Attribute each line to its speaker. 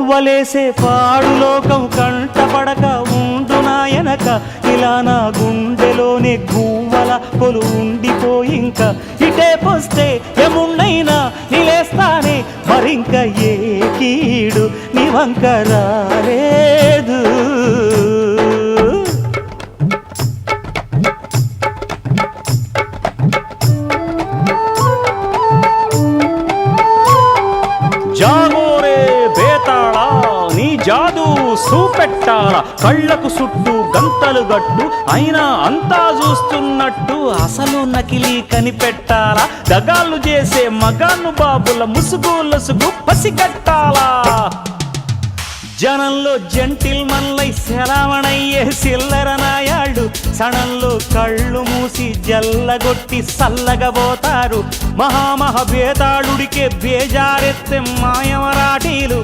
Speaker 1: పువ్వలేసే పాడు లోకం కంటపడక ఉండు నాయనక ఇలా నా గుండెలోనే గువ్వల కొలు ఉండిపోయింక ఇటే పోస్తే ఎమున్నైనా నిలేస్తానే మరింక ఏ కీడు నీ వంక రాలేదు. జాగోరే బేతాళ నీ జాదు సూపెట్టాల కళ్ళకు చుట్టూ గంతలు గట్టు అయినా అంతా చూస్తున్నట్టు అసలు నకిలీ కనిపెట్టాలా దగాళ్ళు చేసే మగాను బాబుల ముసుగు లసుగు పసిగట్టాలా జనంలో జంటిల్ మన్లై సెలవణయ్యే సిల్లర నాయాళ్ళు సణంలో కళ్ళు మూసి జల్లగొట్టి సల్లగబోతారు మహామహ బేతాళుడికే బేజారెత్తే మాయమరాఠీలు